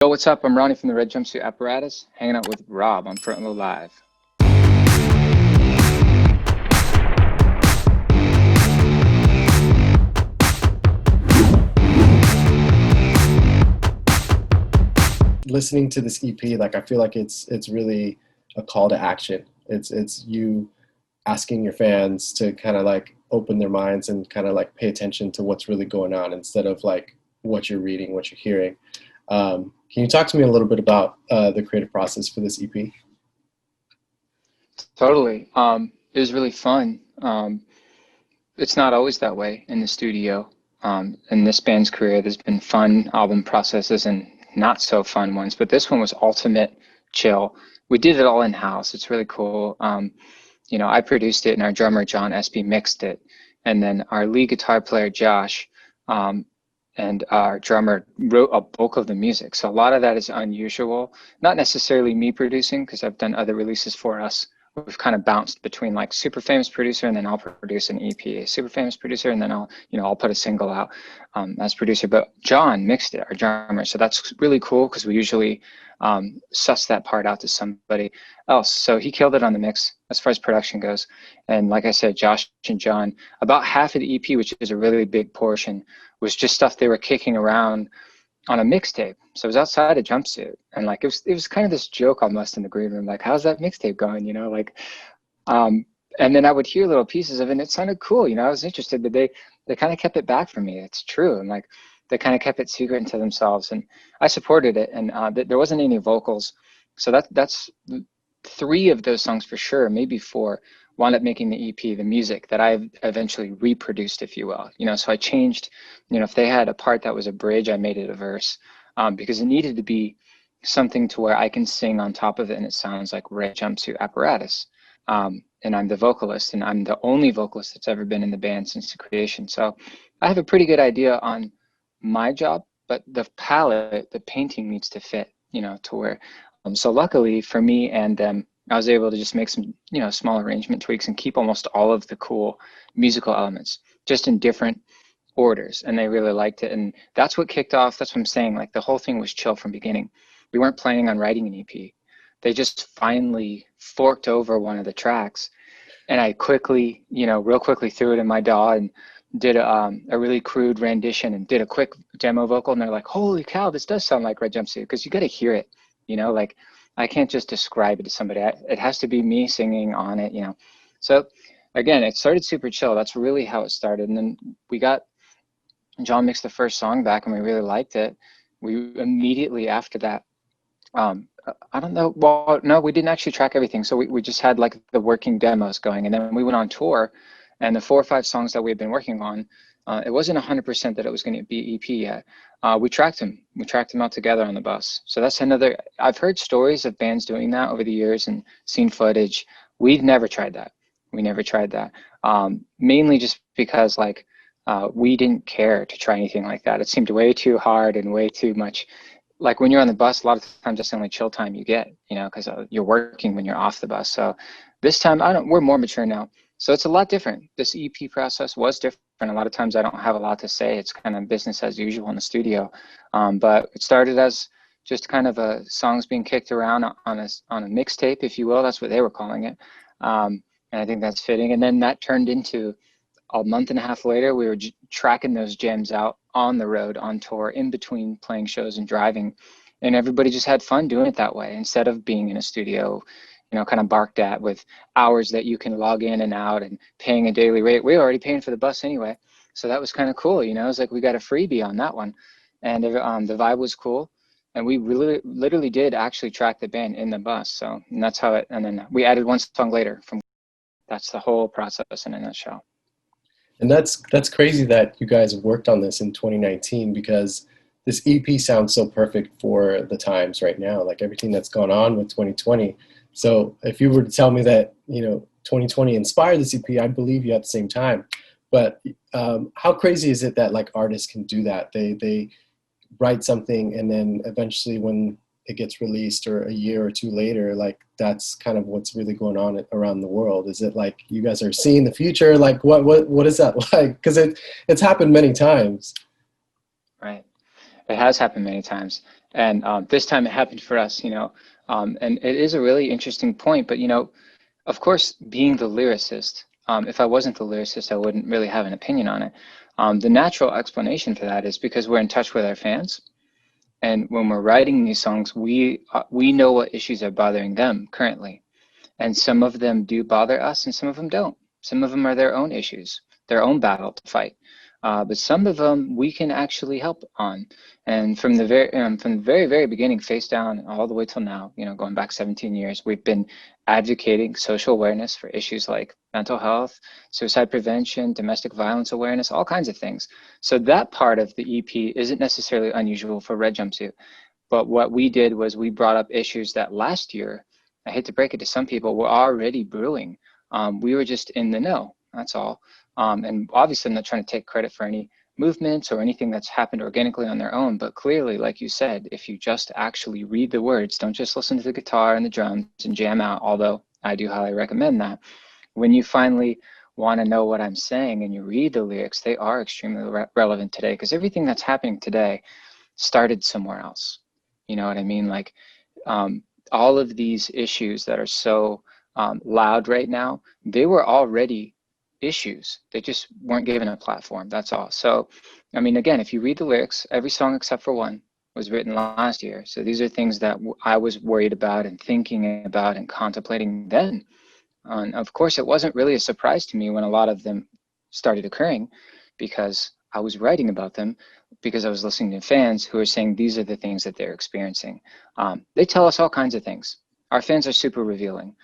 Yo, what's up? I'm Ronnie from the Red Jumpsuit Apparatus, hanging out with Rob on Front Row Live. Listening to this EP, like I feel like it's really a call to action. It's you asking your fans to kind of like open their minds and kind of like pay attention to what's really going on instead of like what you're reading, what you're hearing. Can you talk to me a little bit about the creative process for this EP? Totally. It was really fun. It's not always that way in the studio. In this band's career, there's been fun album processes and not so fun ones, but this one was ultimate chill. We did it all in-house. It's really cool. I produced it and our drummer, John SB, mixed it. And then our lead guitar player, Josh, and our drummer wrote a bulk of the music. So a lot of that is unusual. Not necessarily me producing, because I've done other releases for us. We've kind of bounced between like super famous producer and then I'll produce an EP, super famous producer, and then I'll put a single out as producer. But John mixed it, our drummer. So that's really cool because we usually suss that part out to somebody else. So he killed it on the mix as far as production goes. And like I said, Josh and John, about half of the EP, which is a really big portion, was just stuff they were kicking around on a mixtape. So it was outside a Jumpsuit, and like it was kind of this joke almost in the green room, like, how's that mixtape going, and then I would hear little pieces of it and it sounded cool, I was interested, but they kind of kept it back from me. It's true. And like they kind of kept it secret to themselves, and I supported it. And there wasn't any vocals, so that's 3 of those songs for sure, maybe 4, wound up making the EP, the music that I eventually reproduced, if you will. So I changed, if they had a part that was a bridge, I made it a verse, because it needed to be something to where I can sing on top of it and it sounds like Red Jumpsuit Apparatus. And I'm the vocalist, and I'm the only vocalist that's ever been in the band since the creation. So I have a pretty good idea on my job, but the palette, the painting needs to fit, to where, so luckily for me and them, I was able to just make some, small arrangement tweaks and keep almost all of the cool musical elements just in different orders. And they really liked it. And that's what kicked off. That's what I'm saying. Like the whole thing was chill from beginning. We weren't planning on writing an EP. They just finally forked over one of the tracks. And I quickly, real quickly threw it in my DAW and did a really crude rendition and did a quick demo vocal. And they're like, holy cow, this does sound like Red Jumpsuit, because you got to hear it, like I can't just describe it to somebody. It has to be me singing on it, So again, it started super chill. That's really how it started. And then John mixed the first song back and we really liked it. We immediately after that, I don't know. Well, no, we didn't actually track everything. So we just had like the working demos going, and then we went on tour, and the 4 or 5 songs that we had been working on, it wasn't 100% that it was going to be EP yet. We tracked them. We tracked them out together on the bus. So that's another, I've heard stories of bands doing that over the years and seen footage. We've never tried that. We never tried that. Mainly just because like, we didn't care to try anything like that. It seemed way too hard and way too much. Like when you're on the bus, a lot of times that's the only chill time you get, because you're working when you're off the bus. So this time we're more mature now. So it's a lot different. This EP process was different. A lot of times I don't have a lot to say. It's kind of business as usual in the studio. But it started as just kind of songs being kicked around on a mixtape, if you will. That's what they were calling it. And I think that's fitting. And then that turned into a month and a half later, we were tracking those gems out on the road, on tour, in between playing shows and driving. And everybody just had fun doing it that way instead of being in a studio, kind of barked at with hours that you can log in and out and paying a daily rate. We were already paying for the bus anyway. So that was kind of cool. It was like we got a freebie on that one. And the vibe was cool. And we really literally did actually track the band in the bus. So, and that's how and then we added 1 song later that's the whole process in a nutshell. And that's crazy that you guys worked on this in 2019, because this EP sounds so perfect for the times right now, like everything that's gone on with 2020. So if you were to tell me that, 2020 inspired this EP, I believe you at the same time. But how crazy is it that like artists can do that? They write something and then eventually when it gets released or a year or 2 later, like that's kind of what's really going on around the world. Is it like you guys are seeing the future? Like what is that like? Because it's happened many times. Right. It has happened many times. And this time it happened for us, you know. And it is a really interesting point, but you know, of course, being the lyricist, if I wasn't the lyricist, I wouldn't really have an opinion on it. The natural explanation for that is because we're in touch with our fans, and when we're writing these songs, we know what issues are bothering them currently, and some of them do bother us, and some of them don't. Some of them are their own issues, their own battle to fight. But some of them we can actually help on. And from the very beginning, face down, all the way till now, you know, going back 17 years, we've been advocating social awareness for issues like mental health, suicide prevention, domestic violence awareness, all kinds of things. So that part of the EP isn't necessarily unusual for Red Jumpsuit. But what we did was we brought up issues that last year, I hate to break it to some people, were already brewing. We were just in the know, that's all. And obviously I'm not trying to take credit for any movements or anything that's happened organically on their own, but clearly, like you said, if you just actually read the words, don't just listen to the guitar and the drums and jam out, although I do highly recommend that. When you finally want to know what I'm saying and you read the lyrics, they are extremely relevant today, because everything that's happening today started somewhere else. You know what I mean? Like all of these issues that are so loud right now, they were already issues. They just weren't given a platform. That's all. So, I mean, again, if you read the lyrics, every song except for one was written last year. So these are things that I was worried about and thinking about and contemplating then. And of course, it wasn't really a surprise to me when a lot of them started occurring, because I was writing about them, because I was listening to fans who are saying these are the things that they're experiencing. They tell us all kinds of things. Our fans are super revealing.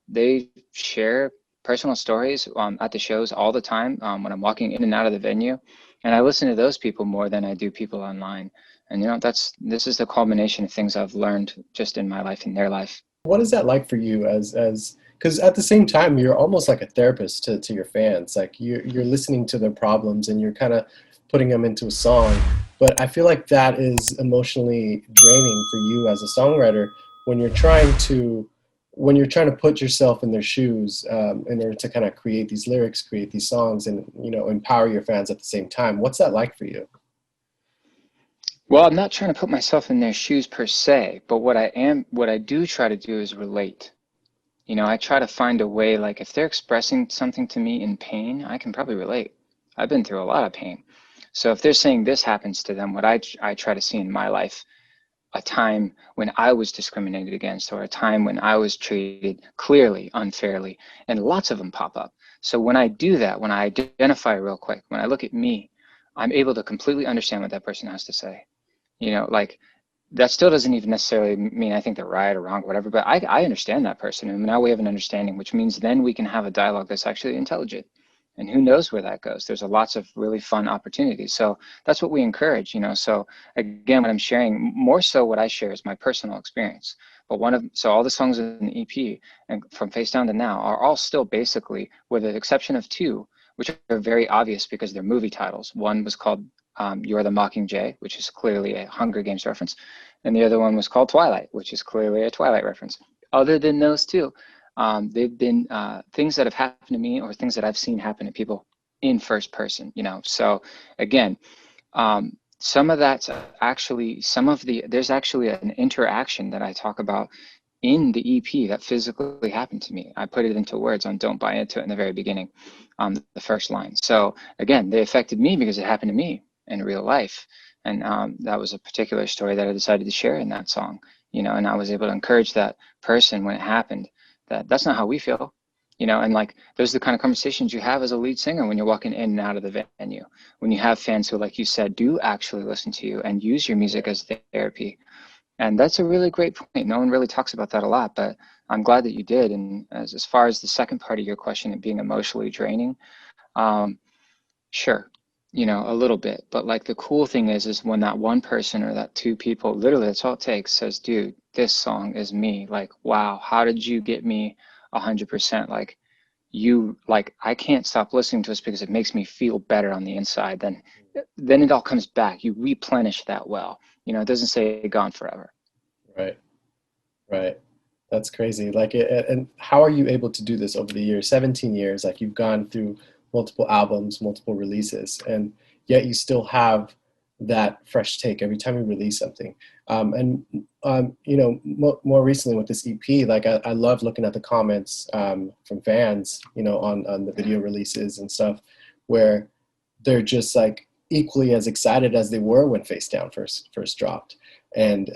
They share personal stories at the shows all the time when I'm walking in and out of the venue. And I listen to those people more than I do people online. And you know, this is the culmination of things I've learned just in my life and their life. What is that like for you as because at the same time you're almost like a therapist to your fans, like you're listening to their problems and you're kind of putting them into a song, but I feel like that is emotionally draining for you as a songwriter when you're trying to put yourself in their shoes in order to kind of create these lyrics, create these songs, and you know, empower your fans at the same time. What's that like for you? Well, I'm not trying to put myself in their shoes per se, but what I do try to do is relate. You know, I try to find a way, like if they're expressing something to me in pain, I can probably relate. I've been through a lot of pain. So if they're saying this happens to them, what I try to see in my life, a time when I was discriminated against, or a time when I was treated clearly unfairly, and lots of them pop up. So when I do that, when I identify real quick, when I look at me, I'm able to completely understand what that person has to say. You know, like that still doesn't even necessarily mean I think they're right or wrong or whatever, but I understand that person, and now we have an understanding, which means then we can have a dialogue that's actually intelligent. And who knows where that goes? There's a lots of really fun opportunities. So that's what we encourage, you know. So again, what I'm sharing, more so what I share is my personal experience. But so all the songs in the EP and from Face Down to Now are all still basically, with the exception of two, which are very obvious because they're movie titles. One was called You're the Mockingjay, which is clearly a Hunger Games reference. And the other one was called Twilight, which is clearly a Twilight reference. Other than those two, they've been things that have happened to me or things that I've seen happen to people in first person, you know. So again, some of that's actually, there's actually an interaction that I talk about in the EP that physically happened to me. I put it into words on Don't Buy Into It in the very beginning, the first line. So again, they affected me because it happened to me in real life. And that was a particular story that I decided to share in that song, you know, and I was able to encourage that person when it happened, that that's not how we feel, you know. And like, those are the kind of conversations you have as a lead singer when you're walking in and out of the venue, when you have fans who, like you said, do actually listen to you and use your music as therapy. And that's a really great point. No one really talks about that a lot, but I'm glad that you did. And as far as the second part of your question, it being emotionally draining, um, sure, you know, a little bit. But like the cool thing is when that one person or that two people, literally that's all it takes, says, dude, this song is me. Like, wow, how did you get me 100%? Like, like, I can't stop listening to this because it makes me feel better on the inside. Then it all comes back. You replenish that well. You know, it doesn't say gone forever. Right, right. That's crazy. Like, and how are you able to do this over the years? 17 years, like you've gone through multiple albums, multiple releases, and yet you still have that fresh take every time you release something. You know, more recently with this EP, like I love looking at the comments from fans, you know, on the video releases and stuff, where they're just like equally as excited as they were when Face Down first dropped. And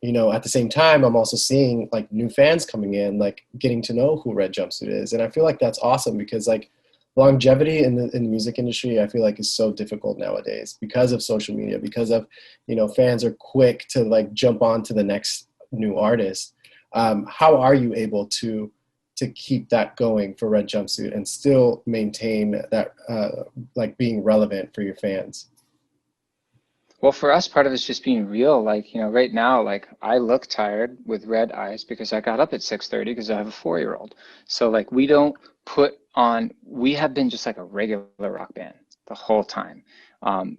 you know, at the same time, I'm also seeing like new fans coming in, like getting to know who Red Jumpsuit is, and I feel like that's awesome because like longevity in the music industry, I feel like is so difficult nowadays because of social media, because of, you know, fans are quick to like jump on to the next new artist. How are you able to keep that going for Red Jumpsuit and still maintain that like being relevant for your fans? Well, for us, part of it's just being real. Like, you know, right now, like I look tired with red eyes because I got up at 6:30 because I have a 4-year-old. So like we don't put on, we have been just like a regular rock band the whole time.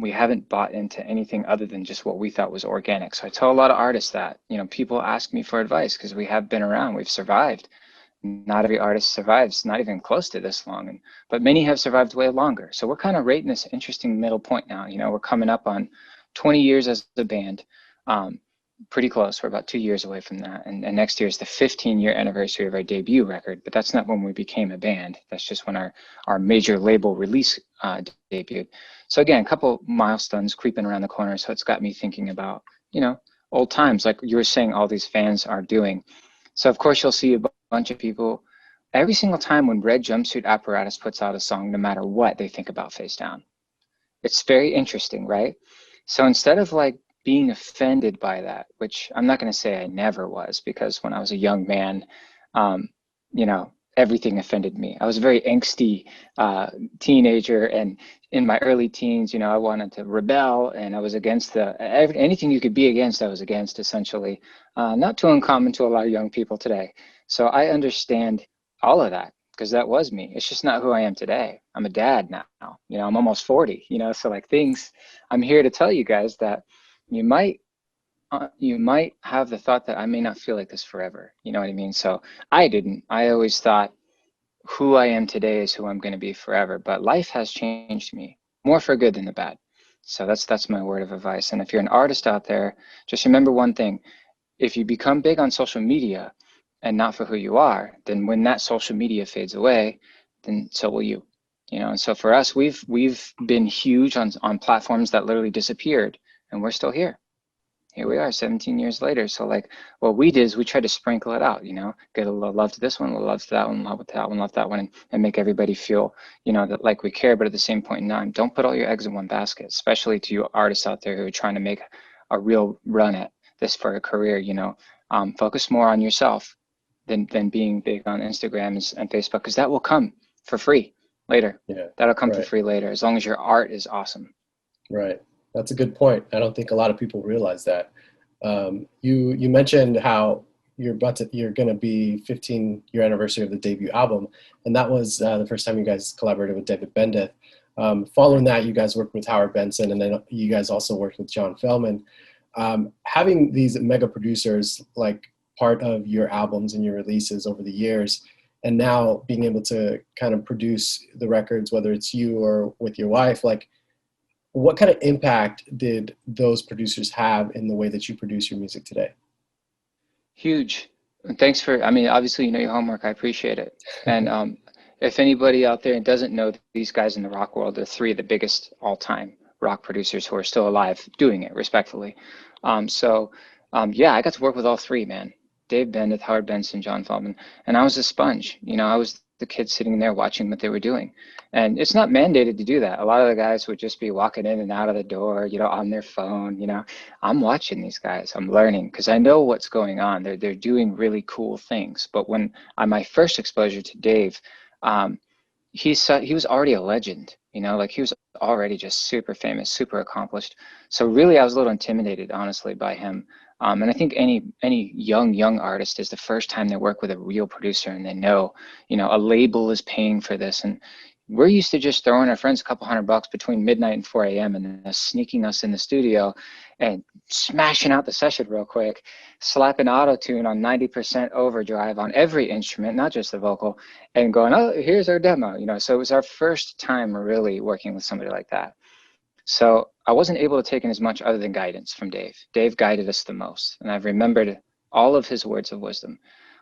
We haven't bought into anything other than just what we thought was organic. So I tell a lot of artists that, you know, people ask me for advice because we have been around, we've survived. Not every artist survives, not even close to this long, but many have survived way longer. So we're kind of right in this interesting middle point now. You know, we're coming up on 20 years as a band, pretty close. We're about 2 years away from that. And next year is the 15-year anniversary of our debut record, but that's not when we became a band. That's just when our major label release debuted. So again, a couple milestones creeping around the corner. So it's got me thinking about, you know, old times, like you were saying, all these fans are doing. So of course you'll see a bunch of people every single time when Red Jumpsuit Apparatus puts out a song, no matter what, they think about Face Down. It's very interesting, right? So instead of like being offended by that, which I'm not going to say I never was, because when I was a young man, you know, everything offended me. I was a very angsty teenager, and in my early teens, you know, I wanted to rebel, and I was against anything you could be against. I was against, essentially. Not too uncommon to a lot of young people today. So I understand all of that because that was me. It's just not who I am today. I'm a dad now. You know, I'm almost 40. You know, so like things. I'm here to tell you guys that you might have the thought that I may not feel like this forever. You know what I mean? So I didn't. I always thought who I am today is who I'm going to be forever. But life has changed me more for good than the bad. So that's my word of advice. And if you're an artist out there, just remember one thing. If you become big on social media and not for who you are, then when that social media fades away, then so will you. You know, and so for us, we've been huge on platforms that literally disappeared, and we're still here. Here we are 17 years later. So like what we did is we tried to sprinkle it out, you know, get a little love to this one, a little love to that one, love with that one, love that one, and make everybody feel, you know, that like we care. But at the same point in time, don't put all your eggs in one basket, especially to you artists out there who are trying to make a real run at this for a career. You know, focus more on yourself than being big on Instagram and Facebook, because that will come for free later. Yeah, That'll come for right, free later, as long as your art is awesome. right. That's a good point. I don't think a lot of people realize that. You mentioned how you're going to be 15-year anniversary of the debut album, and that was the first time you guys collaborated with David Bendeth. Following that, you guys worked with Howard Benson, and then you guys also worked with John Feldman. Having these mega producers like part of your albums and your releases over the years, and now being able to kind of produce the records, whether it's you or with your wife, like what kind of impact did those producers have in the way that you produce your music today? Huge. And thanks for, I mean, obviously, you know your homework. I appreciate it. And if anybody out there doesn't know these guys in the rock world, they're three of the biggest all-time rock producers who are still alive doing it, respectfully. Yeah, I got to work with all three, man. Dave Bendeth, Howard Benson, John Feldman. And I was a sponge. You know, I was the kid sitting there watching what they were doing. And it's not mandated to do that. A lot of the guys would just be walking in and out of the door, you know, on their phone. You know, I'm watching these guys. I'm learning because I know what's going on. They're doing really cool things. But when my first exposure to Dave, he was already a legend. You know, like he was already just super famous, super accomplished. So really, I was a little intimidated, honestly, by him. And I think any young artist is the first time they work with a real producer and they know, you know, a label is paying for this. And we're used to just throwing our friends a couple $100 between midnight and 4 a.m. and then sneaking us in the studio and smashing out the session real quick, slapping auto-tune on 90% overdrive on every instrument, not just the vocal, and going, oh, here's our demo. You know, so it was our first time really working with somebody like that. So I wasn't able to take in as much other than guidance from Dave. Dave guided us the most, and I've remembered all of his words of wisdom.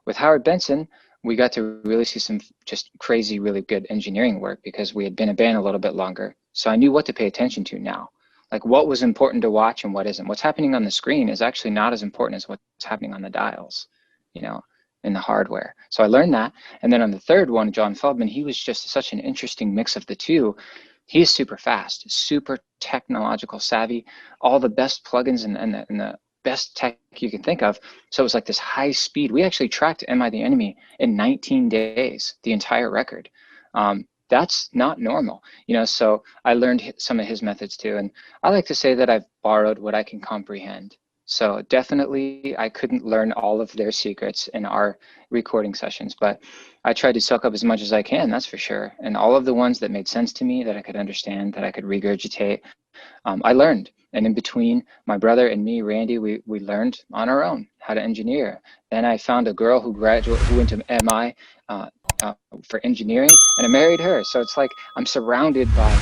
With Howard Benson, we got to really see some just crazy, really good engineering work because we had been a band a little bit longer. So I knew what to pay attention to now. Like what was important to watch and what isn't. What's happening on the screen is actually not as important as what's happening on the dials, you know, in the hardware. So I learned that. And then on the third one, John Feldman, he was just such an interesting mix of the two. He's super fast, super technological savvy, all the best plugins and the best tech you can think of. So it was like this high speed. We actually tracked Am I the Enemy in 19 days, the entire record. That's not normal, you know, so I learned some of his methods too. And I like to say that I've borrowed what I can comprehend. So definitely I couldn't learn all of their secrets in our recording sessions, but I tried to soak up as much as I can, that's for sure. And all of the ones that made sense to me, that I could understand, that I could regurgitate, I learned. And in between my brother and me, Randy, we learned on our own how to engineer. Then I found a girl who went to MI for engineering, and I married her. So it's like I'm surrounded by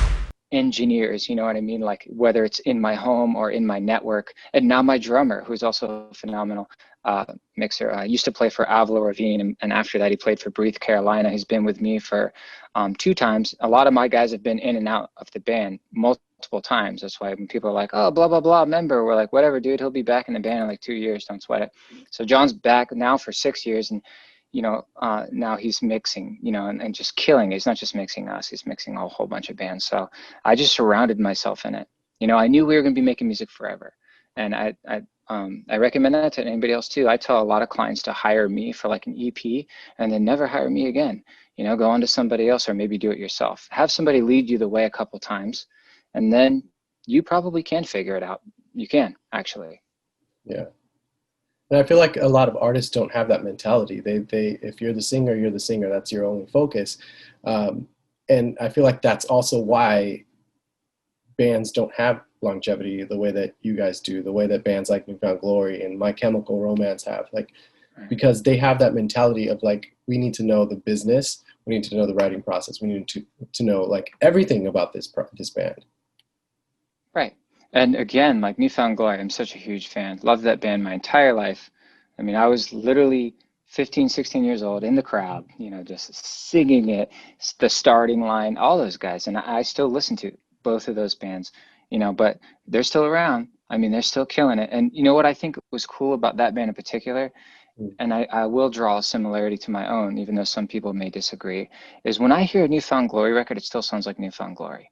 engineers, you know what I mean? Like whether it's in my home or in my network. And now my drummer, who's also a phenomenal mixer, used to play for Avril Lavigne, and after that he played for Breathe Carolina. He's been with me for 2 times. A lot of my guys have been in and out of the band multiple times. That's why when people are like, oh, blah, blah, blah, member, we're like, whatever, dude, he'll be back in the band in like 2 years, don't sweat it. So John's back now for 6 years, and you know, now he's mixing, you know, and just killing. He's not just mixing us, he's mixing a whole bunch of bands. So I just surrounded myself in it. You know, I knew we were going to be making music forever. And I recommend that to anybody else too. I tell a lot of clients to hire me for like an EP and then never hire me again. You know, go on to somebody else or maybe do it yourself. Have somebody lead you the way a couple times, and then you probably can figure it out. You can, actually. Yeah. And I feel like a lot of artists don't have that mentality. They if you're the singer, you're the singer. That's your only focus. And I feel like that's also why bands don't have longevity the way that you guys do, the way that bands like New Found Glory and My Chemical Romance have. Like, because they have that mentality of like, we need to know the business, we need to know the writing process, we need to know like everything about this band. Right. And again, like New Found Glory, I'm such a huge fan. Loved that band my entire life. I mean, I was literally 15, 16 years old in the crowd, you know, just singing it, the starting line, all those guys. And I still listen to both of those bands, you know, but they're still around. I mean, they're still killing it. And you know what I think was cool about that band in particular, and I will draw a similarity to my own, even though some people may disagree, is when I hear a New Found Glory record, it still sounds like New Found Glory.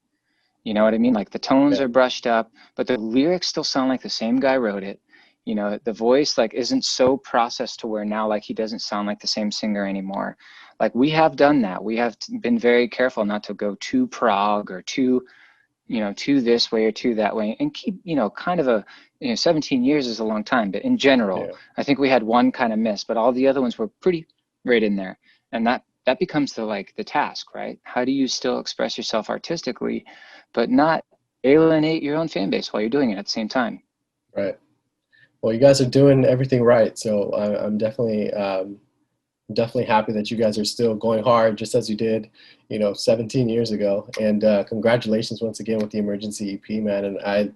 You know what I mean? Like the tones are brushed up, but the lyrics still sound like the same guy wrote it. You know, the voice like isn't so processed to where now like he doesn't sound like the same singer anymore. Like we have done that. We have been very careful not to go too prog or too, you know, too this way or too that way, and keep, you know, kind of a, you know, 17 years is a long time, but in general, I think we had one kind of miss, but all the other ones were pretty right in there. And that becomes the task, right? How do you still express yourself artistically, but not alienate your own fan base while you're doing it at the same time? Right. Well, you guys are doing everything right, so I'm definitely happy that you guys are still going hard, just as you did, you know, 17 years ago. And congratulations once again with the Emergency EP, man. And I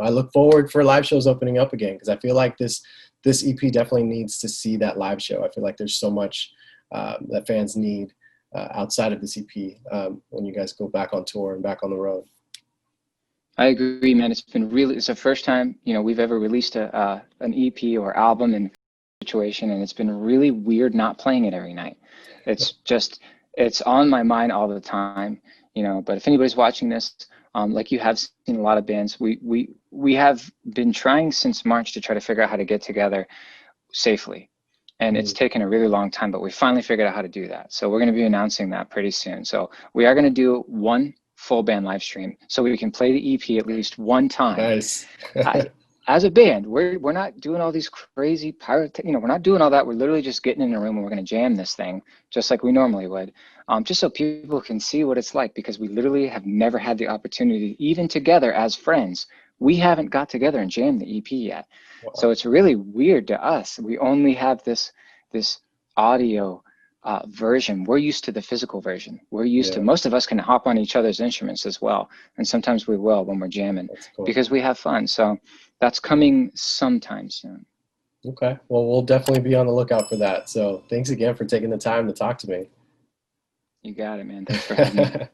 look forward for live shows opening up again, because I feel like this EP definitely needs to see that live show. I feel like there's so much that fans need outside of this EP when you guys go back on tour and back on the road. I agree, man. It's the first time, you know, we've ever released an EP or album in situation, and it's been really weird not playing it every night. It's on my mind all the time, you know. But if anybody's watching this, like you have seen a lot of bands, we have been trying since March to try to figure out how to get together safely. And it's taken a really long time, but we finally figured out how to do that. So we're going to be announcing that pretty soon. So we are going to do one full band live stream so we can play the EP at least one time. Nice. As a band, we're not doing all these crazy you know, we're not doing all that. We're literally just getting in a room and we're going to jam this thing just like we normally would, just so people can see what it's like, because we literally have never had the opportunity, even together as friends. We haven't got together and jammed the EP yet. Wow. So it's really weird to us. We only have this audio version. We're used to the physical version. We're used to, Yeah, most of us can hop on each other's instruments as well. And sometimes we will when we're jamming that's cool. because we have fun. So that's coming sometime soon. Okay, well, we'll definitely be on the lookout for that. So thanks again for taking the time to talk to me. You got it, man. Thanks for having me.